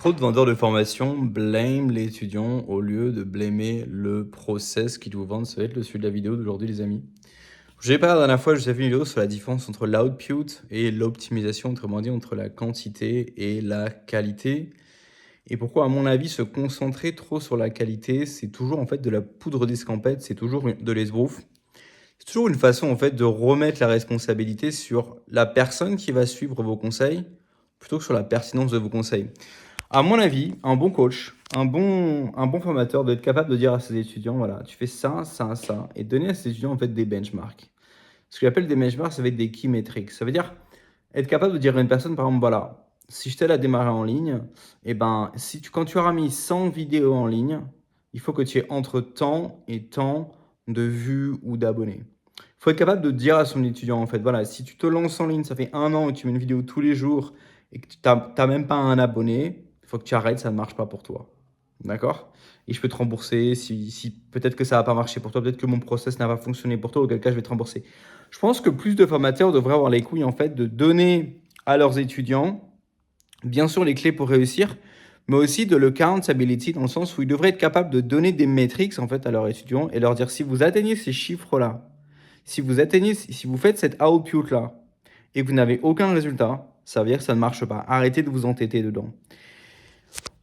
Trop de vendeurs de formation blâment l'étudiant au lieu de blâmer le process qu'ils vous vendent. Ça va être le sujet de la vidéo d'aujourd'hui, les amis. J'ai parlé la dernière fois, je vous ai fait une vidéo sur la différence entre l'output et l'optimisation, autrement dit, entre la quantité et la qualité. Et pourquoi, à mon avis, se concentrer trop sur la qualité, c'est toujours en fait de la poudre d'escampette, c'est toujours de l'esbrouf. C'est toujours une façon en fait de remettre la responsabilité sur la personne qui va suivre vos conseils plutôt que sur la pertinence de vos conseils. À mon avis, un bon coach, un bon formateur doit être capable de dire à ses étudiants, voilà, tu fais ça, ça, ça, et donner à ses étudiants en fait des benchmarks. Ce que j'appelle des benchmarks, ça va être des key metrics. Ça veut dire être capable de dire à une personne, par exemple, voilà, si je t'aide à démarrer en ligne, et ben, quand tu auras mis 100 vidéos en ligne, il faut que tu aies entre temps et temps de vues ou d'abonnés. Il faut être capable de dire à son étudiant, en fait, voilà, si tu te lances en ligne, ça fait 1 an et tu mets une vidéo tous les jours et que tu n'as même pas un abonné, il faut que tu arrêtes, ça ne marche pas pour toi. D'accord? Et je peux te rembourser si peut-être que ça va pas marché pour toi, peut-être que mon process n'a pas fonctionné pour toi, auquel cas je vais te rembourser. Je pense que plus de formateurs devraient avoir les couilles en fait de donner à leurs étudiants, bien sûr les clés pour réussir, mais aussi de l'accountability dans le sens où ils devraient être capables de donner des metrics en fait à leurs étudiants et leur dire si vous atteignez ces chiffres-là, si vous faites cet output-là et que vous n'avez aucun résultat, ça veut dire que ça ne marche pas. Arrêtez de vous entêter dedans.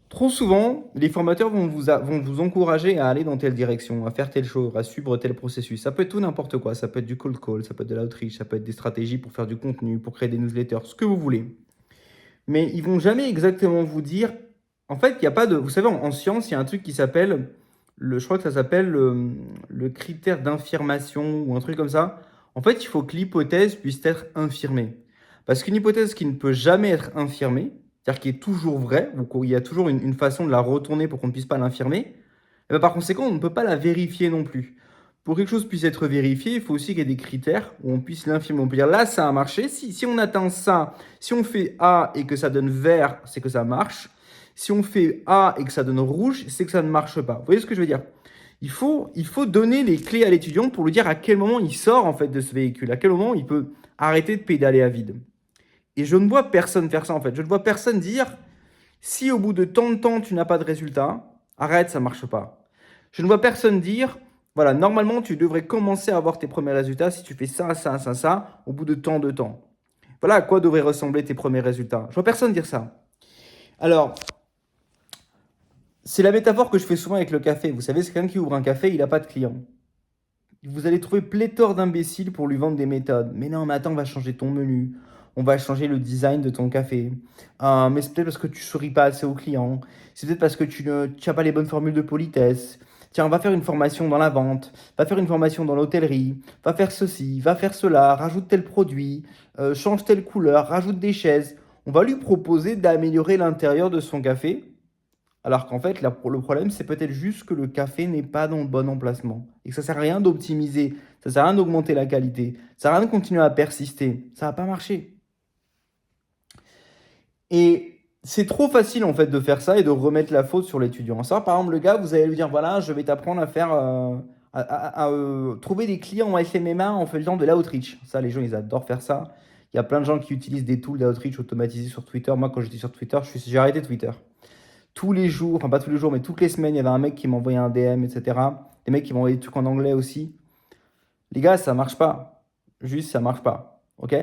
Trop souvent, les formateurs vont vous encourager à aller dans telle direction, à faire telle chose, à suivre tel processus. Ça peut être tout n'importe quoi. Ça peut être du cold call, ça peut être de l'outreach, ça peut être des stratégies pour faire du contenu, pour créer des newsletters, ce que vous voulez. Mais ils vont jamais exactement vous dire. En fait, il n'y a pas de. Vous savez, en science, il y a un truc qui s'appelle. Je crois que ça s'appelle le critère d'infirmation ou un truc comme ça. En fait, il faut que l'hypothèse puisse être infirmée. Parce qu'une hypothèse qui ne peut jamais être infirmée, c'est-à-dire qui est toujours vraie, ou il y a toujours une façon de la retourner pour qu'on ne puisse pas l'infirmer, et ben par conséquent, on ne peut pas la vérifier non plus. Pour que quelque chose puisse être vérifié, il faut aussi qu'il y ait des critères où on puisse l'infirmer. On peut dire là, ça a marché. Si on atteint ça, si on fait A et que ça donne vert, c'est que ça marche. Si on fait A et que ça donne rouge, c'est que ça ne marche pas. Vous voyez ce que je veux dire? Il faut donner les clés à l'étudiant pour lui dire à quel moment il sort en fait de ce véhicule, à quel moment il peut arrêter de pédaler à vide. Et je ne vois personne faire ça en fait. Je ne vois personne dire si au bout de tant de temps tu n'as pas de résultat, arrête, ça ne marche pas. Je ne vois personne dire voilà, normalement tu devrais commencer à avoir tes premiers résultats si tu fais ça, ça, ça, ça au bout de tant de temps. Voilà à quoi devraient ressembler tes premiers résultats. Je vois personne dire ça. Alors, c'est la métaphore que je fais souvent avec le café. Vous savez, c'est quelqu'un qui ouvre un café, il n'a pas de clients. Vous allez trouver pléthore d'imbéciles pour lui vendre des méthodes. Mais non, mais attends, on va changer ton menu. On va changer le design de ton café. Mais c'est peut-être parce que tu souris pas assez aux clients. C'est peut-être parce que tu n'as pas les bonnes formules de politesse. Tiens, on va faire une formation dans la vente. Va faire une formation dans l'hôtellerie. Va faire ceci, va faire cela. Rajoute tel produit. Change telle couleur. Rajoute des chaises. On va lui proposer d'améliorer l'intérieur de son café. Alors qu'en fait, le problème, c'est peut-être juste que le café n'est pas dans le bon emplacement. Et que ça sert à rien d'optimiser, ça sert à rien d'augmenter la qualité, ça sert à rien de continuer à persister. Ça va pas marcher. Et c'est trop facile en fait de faire ça et de remettre la faute sur l'étudiant. Ça, par exemple, le gars, vous allez lui dire, voilà, je vais t'apprendre à faire, trouver des clients en FMMA en faisant de l'outreach. Ça, les gens, ils adorent faire ça. Il y a plein de gens qui utilisent des tools d'outreach automatisés sur Twitter. Moi, quand j'étais sur Twitter, j'ai arrêté Twitter. Tous les jours, enfin pas tous les jours, mais toutes les semaines, il y avait un mec qui m'envoyait un DM, etc. Des mecs qui m'envoyaient des trucs en anglais aussi. Les gars, ça marche pas. Juste, ça marche pas. Ok?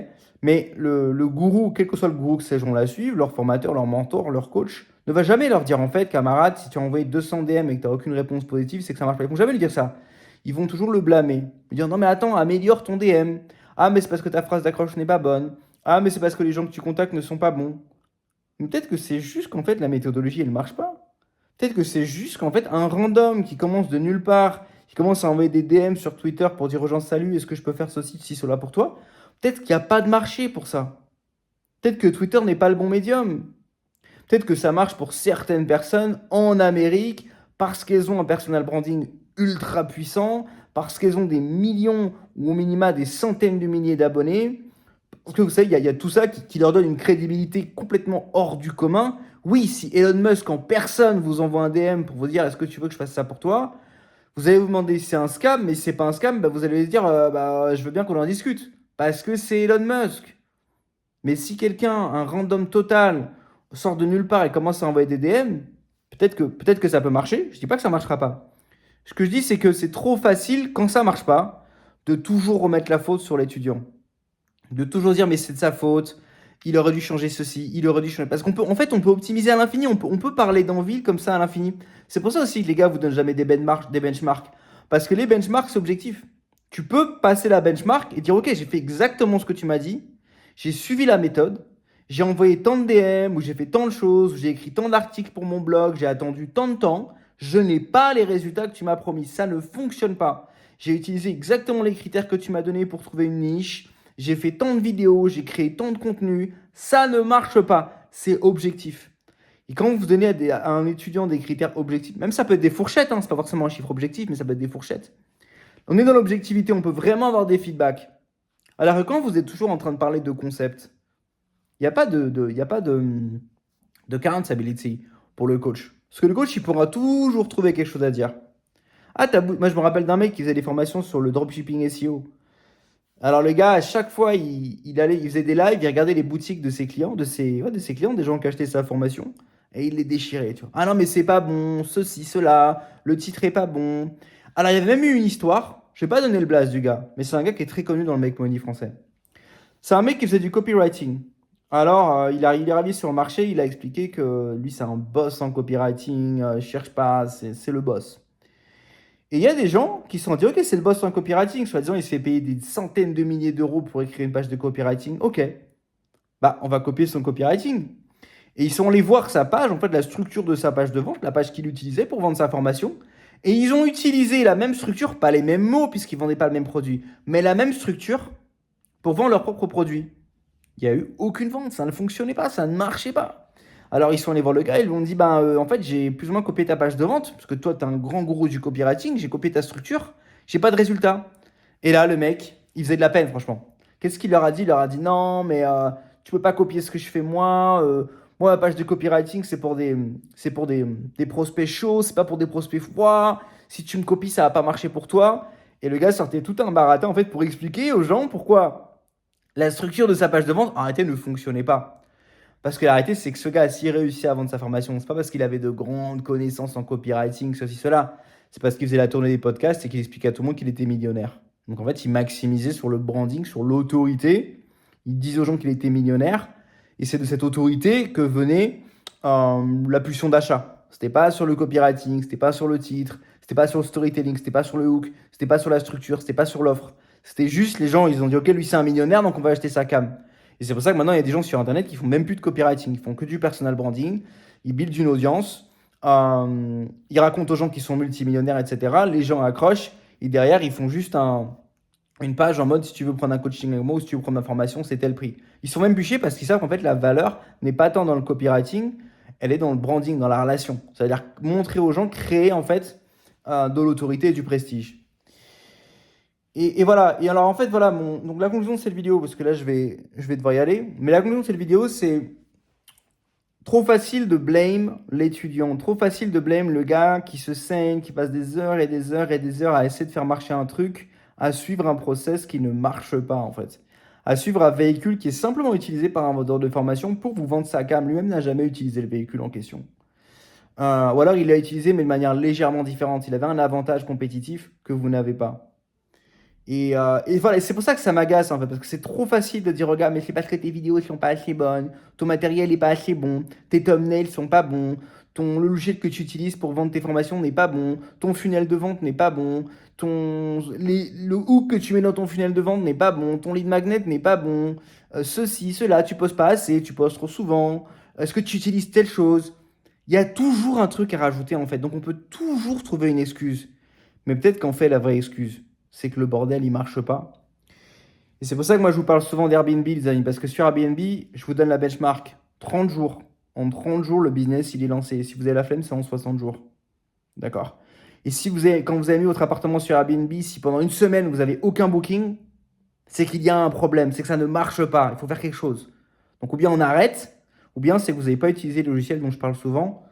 Mais le gourou, quel que soit le gourou que ces gens-là suivent, leur formateur, leur mentor, leur coach, ne va jamais leur dire en fait, camarade, si tu as envoyé 200 DM et que tu n'as aucune réponse positive, c'est que ça marche pas. Ils vont jamais lui dire ça. Ils vont toujours le blâmer. Lui dire non, mais attends, améliore ton DM. Ah, mais c'est parce que ta phrase d'accroche n'est pas bonne. Ah, mais c'est parce que les gens que tu contactes ne sont pas bons. Mais peut-être que c'est juste qu'en fait la méthodologie elle marche pas. Peut-être que c'est juste qu'en fait un random qui commence de nulle part, qui commence à envoyer des DM sur Twitter pour dire aux gens salut, est-ce que je peux faire ceci, cela pour toi? Peut-être qu'il n'y a pas de marché pour ça. Peut-être que Twitter n'est pas le bon médium. Peut-être que ça marche pour certaines personnes en Amérique parce qu'elles ont un personal branding ultra puissant, parce qu'elles ont des millions ou au minima des centaines de milliers d'abonnés, parce que vous savez, il y a tout ça qui leur donne une crédibilité complètement hors du commun. Oui, si Elon Musk en personne vous envoie un DM pour vous dire est-ce que tu veux que je fasse ça pour toi, vous allez vous demander si c'est un scam, mais si c'est pas un scam, bah, vous allez dire bah, je veux bien qu'on en discute. Parce que c'est Elon Musk. Mais si quelqu'un, un random total, sort de nulle part et commence à envoyer des DM, peut-être que ça peut marcher. Je dis pas que ça marchera pas. Ce que je dis, c'est que c'est trop facile quand ça marche pas de toujours remettre la faute sur l'étudiant, de toujours dire mais c'est de sa faute. Il aurait dû changer ceci, il aurait dû changer. Parce en fait, on peut optimiser à l'infini, on peut parler d'envie comme ça à l'infini. C'est pour ça aussi que les gars vous donnent jamais des benchmarks. Parce que les benchmarks, c'est objectif. Tu peux passer la benchmark et dire ok, j'ai fait exactement ce que tu m'as dit, j'ai suivi la méthode, j'ai envoyé tant de DM, ou j'ai fait tant de choses, ou j'ai écrit tant d'articles pour mon blog, j'ai attendu tant de temps, je n'ai pas les résultats que tu m'as promis, ça ne fonctionne pas. J'ai utilisé exactement les critères que tu m'as donnés pour trouver une niche, j'ai fait tant de vidéos, j'ai créé tant de contenu, ça ne marche pas, c'est objectif. Et quand vous donnez à un étudiant des critères objectifs, même ça peut être des fourchettes, hein, c'est pas forcément un chiffre objectif, mais ça peut être des fourchettes. On est dans l'objectivité, on peut vraiment avoir des feedbacks. Alors que quand vous êtes toujours en train de parler de concepts, il n'y a pas de accountability pour le coach. Parce que le coach, il pourra toujours trouver quelque chose à dire. Ah, moi, je me rappelle d'un mec qui faisait des formations sur le dropshipping SEO. Alors, le gars, à chaque fois, il faisait des lives, il regardait les boutiques de ses clients, de ses clients, des gens qui achetaient sa formation, et il les déchirait. Tu vois. Ah non, mais c'est pas bon, ceci, cela, le titre est pas bon. Alors, il y avait même eu une histoire, je vais pas donner le blast du gars, mais c'est un gars qui est très connu dans le make money français. C'est un mec qui faisait du copywriting. Alors, il est arrivé sur le marché, il a expliqué que lui, c'est un boss en copywriting, cherche pas, c'est le boss. Et il y a des gens qui se sont dit, ok, c'est le boss en copywriting, soi-disant, il se fait payer des centaines de milliers d'euros pour écrire une page de copywriting. Ok, bah, on va copier son copywriting. Et ils sont allés voir sa page, en fait, la structure de sa page de vente, la page qu'il utilisait pour vendre sa formation. Et ils ont utilisé la même structure, pas les mêmes mots, puisqu'ils ne vendaient pas le même produit, mais la même structure pour vendre leur propre produit. Il n'y a eu aucune vente, ça ne fonctionnait pas, ça ne marchait pas. Alors ils sont allés voir le gars, ils lui ont dit, en fait j'ai plus ou moins copié ta page de vente, parce que toi tu es un grand gourou du copywriting, j'ai copié ta structure, j'ai pas de résultat. Et là le mec, il faisait de la peine franchement. Qu'est-ce qu'il leur a dit? Il leur a dit non mais tu peux pas copier ce que je fais moi. Moi ma page de copywriting c'est pour des prospects chauds, c'est pas pour des prospects froids. Si tu me copies ça va pas marcher pour toi. Et le gars sortait tout un baratin en fait pour expliquer aux gens pourquoi la structure de sa page de vente, en réalité, ne fonctionnait pas. Parce que la réalité, c'est que ce gars, s'il réussit à vendre sa formation, c'est pas parce qu'il avait de grandes connaissances en copywriting, ceci, cela. C'est parce qu'il faisait la tournée des podcasts et qu'il expliquait à tout le monde qu'il était millionnaire. Donc en fait, il maximisait sur le branding, sur l'autorité. Il disait aux gens qu'il était millionnaire. Et c'est de cette autorité que venait la pulsion d'achat. C'était pas sur le copywriting, c'était pas sur le titre, c'était pas sur le storytelling, c'était pas sur le hook, c'était pas sur la structure, c'était pas sur l'offre. C'était juste les gens, ils ont dit ok, lui c'est un millionnaire, donc on va acheter sa cam. Et c'est pour ça que maintenant il y a des gens sur internet qui font même plus de copywriting, ils font que du personal branding, ils buildent une audience, ils racontent aux gens qu'ils sont multimillionnaires, etc. Les gens accrochent et derrière ils font juste une page en mode si tu veux prendre un coaching avec moi ou si tu veux prendre ma formation, c'est tel prix. Ils sont même bûchés parce qu'ils savent qu'en fait la valeur n'est pas tant dans le copywriting, elle est dans le branding, dans la relation. C'est-à-dire montrer aux gens, créer en fait de l'autorité et du prestige. Et voilà. Et alors, en fait, voilà, donc la conclusion de cette vidéo, parce que là, je vais devoir y aller. Mais la conclusion de cette vidéo, c'est trop facile de blame l'étudiant, trop facile de blame le gars qui se saigne, qui passe des heures et des heures et des heures à essayer de faire marcher un truc, à suivre un process qui ne marche pas, en fait. À suivre un véhicule qui est simplement utilisé par un vendeur de formation pour vous vendre sa cam. Lui-même n'a jamais utilisé le véhicule en question. Ou alors, il l'a utilisé, mais de manière légèrement différente. Il avait un avantage compétitif que vous n'avez pas. Et voilà, c'est pour ça que ça m'agace en fait, parce que c'est trop facile de dire, regarde, mais c'est parce que tes vidéos sont pas assez bonnes, ton matériel est pas assez bon, tes thumbnails sont pas bons, le logiciel que tu utilises pour vendre tes formations n'est pas bon, ton funnel de vente n'est pas bon, le hook que tu mets dans ton funnel de vente n'est pas bon, ton lead magnet n'est pas bon, ceci, cela, tu postes pas assez, tu postes trop souvent, est-ce que tu utilises telle chose? Il y a toujours un truc à rajouter en fait, donc on peut toujours trouver une excuse. Mais peut-être qu'en fait, la vraie excuse, c'est que le bordel, il marche pas. Et c'est pour ça que moi, je vous parle souvent d'Airbnb, les amis, parce que sur Airbnb, je vous donne la benchmark. 30 jours. En 30 jours, le business, il est lancé. Si vous avez la flemme, c'est en 60 jours. D'accord? Et si quand vous avez mis votre appartement sur Airbnb, si pendant une semaine, vous n'avez aucun booking, c'est qu'il y a un problème, c'est que ça ne marche pas. Il faut faire quelque chose. Donc, ou bien on arrête, ou bien c'est que vous n'avez pas utilisé le logiciel dont je parle souvent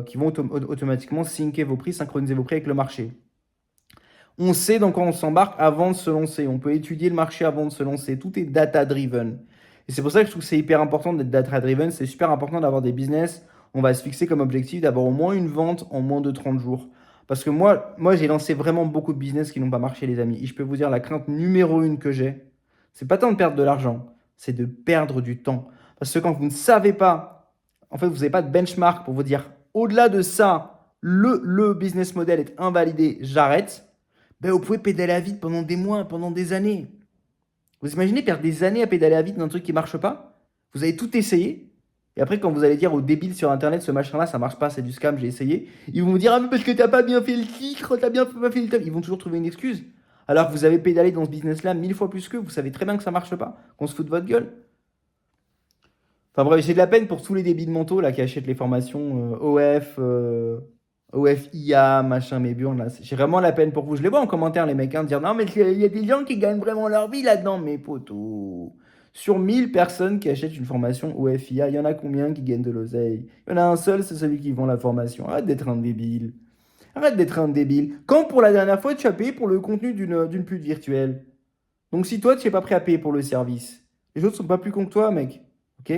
qui vont automatiquement syncer vos prix, synchroniser vos prix avec le marché. On sait dans quoi on s'embarque avant de se lancer. On peut étudier le marché avant de se lancer. Tout est data-driven. Et c'est pour ça que je trouve que c'est hyper important d'être data-driven. C'est super important d'avoir des business. On va se fixer comme objectif d'avoir au moins une vente en moins de 30 jours. Parce que moi j'ai lancé vraiment beaucoup de business qui n'ont pas marché, les amis. Et je peux vous dire, la crainte numéro une que j'ai, c'est pas tant de perdre de l'argent, c'est de perdre du temps. Parce que quand vous ne savez pas, en fait, vous n'avez pas de benchmark pour vous dire, au-delà de ça, le business model est invalidé, j'arrête. Ben, vous pouvez pédaler à vide pendant des mois, pendant des années. Vous imaginez perdre des années à pédaler à vide dans un truc qui marche pas? Vous avez tout essayé. Et après, quand vous allez dire aux débiles sur Internet, ce machin-là, ça marche pas, c'est du scam, j'ai essayé. Ils vont vous dire, ah, mais parce que t'as pas bien fait le titre, t'as bien pas fait le taf. Ils vont toujours trouver une excuse. Alors que vous avez pédalé dans ce business-là 1000 fois plus qu'eux. Vous savez très bien que ça marche pas, qu'on se fout de votre gueule. Enfin bref, j'ai de la peine pour tous les débiles mentaux là qui achètent les formations OF, IA, machin, mes burnes là. J'ai vraiment la peine pour vous. Je les vois en commentaire, les mecs, hein, dire non, mais il y a des gens qui gagnent vraiment leur vie là-dedans, mes potos. Sur 1000 personnes qui achètent une formation OF, IA, il y en a combien qui gagnent de l'oseille? Il y en a un seul, c'est celui qui vend la formation. Arrête d'être un débile. Arrête d'être un débile. Quand pour la dernière fois, tu as payé pour le contenu d'une pub virtuelle? Donc si toi, tu n'es pas prêt à payer pour le service, les autres sont pas plus cons que toi, mec. Ok?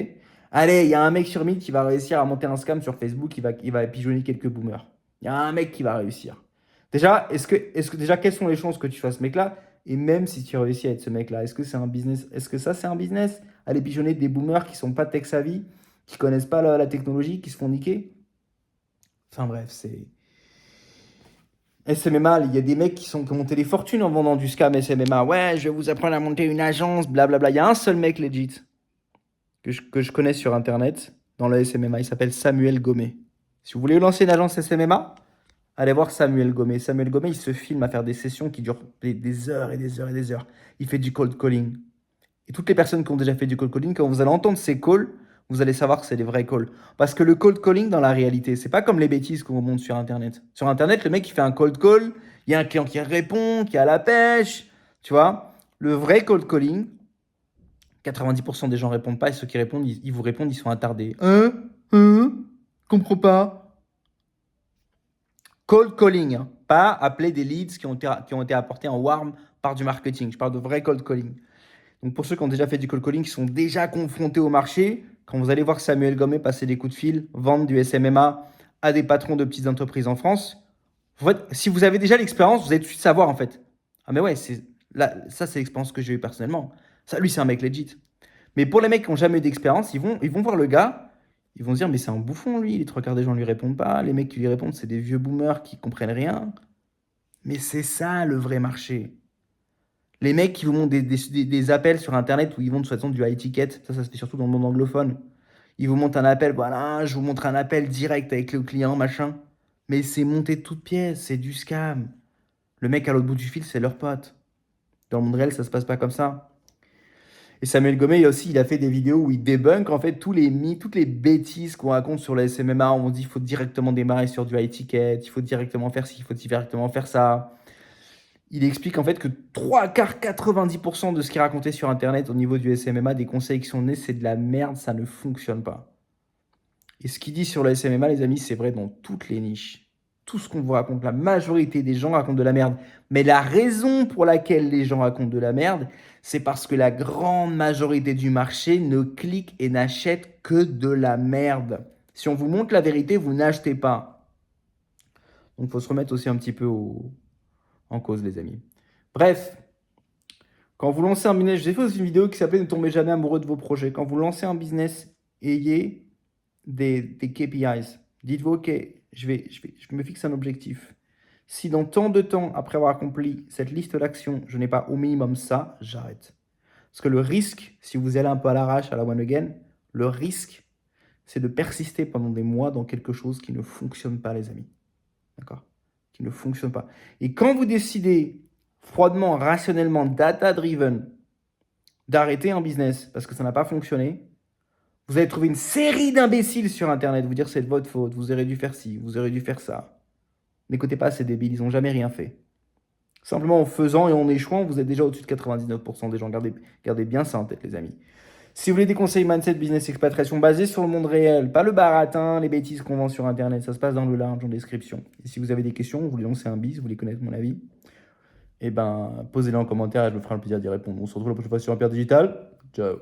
Allez, il y a un mec sur 1000 qui va réussir à monter un scam sur Facebook, il va pigeonner quelques boomers. Il y a un mec qui va réussir. Déjà, déjà, quelles sont les chances que tu fasses ce mec-là? Et même si tu réussis à être ce mec-là, est-ce que c'est un business? Est-ce que ça, c'est un business? Aller pigeonner des boomers qui sont pas tech savvy, qui connaissent pas la technologie, qui se font niquer? Enfin bref, c'est... SMMA, il y a des mecs qui ont monté des fortunes en vendant du scam SMMA. Ouais, je vais vous apprendre à monter une agence, blablabla. Il y a un seul mec legit que je connais sur Internet, dans le SMMA. Il s'appelle Samuel Gomez. Si vous voulez lancer une agence SMMA, allez voir Samuel Gomez. Samuel Gomez, il se filme à faire des sessions qui durent des heures et des heures et des heures. Il fait du cold calling. Et toutes les personnes qui ont déjà fait du cold calling, quand vous allez entendre ces calls, vous allez savoir que c'est des vrais calls. Parce que le cold calling, dans la réalité, c'est pas comme les bêtises qu'on vous montre sur Internet. Sur Internet, le mec, il fait un cold call, il y a un client qui répond, qui a la pêche, tu vois. Le vrai cold calling, 90% des gens répondent pas, et ceux qui répondent, ils vous répondent, ils sont attardés. Comprends pas. Cold calling, hein. Pas appeler des leads qui ont été apportés en warm par du marketing. Je parle de vrai cold calling. Donc pour ceux qui ont déjà fait du cold calling, qui sont déjà confrontés au marché, quand vous allez voir Samuel Gomez passer des coups de fil, vendre du SMMA à des patrons de petites entreprises en France, en fait, si vous avez déjà l'expérience, vous allez tout de suite savoir en fait. Ah mais ouais, là, ça c'est l'expérience que j'ai eue personnellement. Ça, lui, c'est un mec legit. Mais pour les mecs qui n'ont jamais eu d'expérience, ils vont voir le gars, ils vont se dire, mais c'est un bouffon lui, les trois quarts des gens lui répondent pas, les mecs qui lui répondent, c'est des vieux boomers qui comprennent rien. Mais c'est ça le vrai marché. Les mecs qui vous montrent des appels sur Internet où ils vont de toute façon du high ticket, ça se fait surtout dans le monde anglophone. Ils vous montrent un appel, voilà, je vous montre un appel direct avec le client, machin. Mais c'est monté de toutes pièces, c'est du scam. Le mec à l'autre bout du fil, c'est leur pote. Dans le monde réel, ça se passe pas comme ça. Et Samuel Gomez aussi, il a fait des vidéos où il débunk en fait tous les mythes, toutes les bêtises qu'on raconte sur le SMMA. On dit qu'il faut directement démarrer sur du high ticket, il faut directement faire ci, il faut directement faire ça. Il explique en fait que 3 quarts, 90% de ce qu'il racontait sur Internet au niveau du SMMA, des conseils qui sont nés, c'est de la merde, ça ne fonctionne pas. Et ce qu'il dit sur le SMMA, les amis, c'est vrai dans toutes les niches. Tout ce qu'on vous raconte, la majorité des gens racontent de la merde. Mais la raison pour laquelle les gens racontent de la merde, c'est parce que la grande majorité du marché ne clique et n'achète que de la merde. Si on vous montre la vérité, vous n'achetez pas. Donc il faut se remettre aussi un petit peu en cause, les amis. Bref, quand vous lancez un business, j'ai fait aussi une vidéo qui s'appelait Ne tombez jamais amoureux de vos projets. Quand vous lancez un business, ayez des KPIs. Dites-vous, ok, je me fixe un objectif. Si dans tant de temps, après avoir accompli cette liste d'actions, je n'ai pas au minimum ça, j'arrête. Parce que le risque, si vous allez un peu à l'arrache, à la one again, le risque, c'est de persister pendant des mois dans quelque chose qui ne fonctionne pas, les amis. D'accord? Qui ne fonctionne pas. Et quand vous décidez froidement, rationnellement, data-driven, d'arrêter un business parce que ça n'a pas fonctionné, vous allez trouver une série d'imbéciles sur Internet, vous dire c'est de votre faute, vous aurez dû faire ci, vous aurez dû faire ça. N'écoutez pas ces débiles, ils n'ont jamais rien fait. Simplement en faisant et en échouant, vous êtes déjà au-dessus de 99% des gens. Gardez bien ça en tête, les amis. Si vous voulez des conseils mindset, business, expatriation basés sur le monde réel, pas le baratin, les bêtises qu'on vend sur Internet, ça se passe dans le large, en description. Et si vous avez des questions, vous voulez lancer un biz, vous voulez connaître mon avis, eh ben, posez-les en commentaire et je me ferai le plaisir d'y répondre. On se retrouve la prochaine fois sur Impère Digital. Ciao.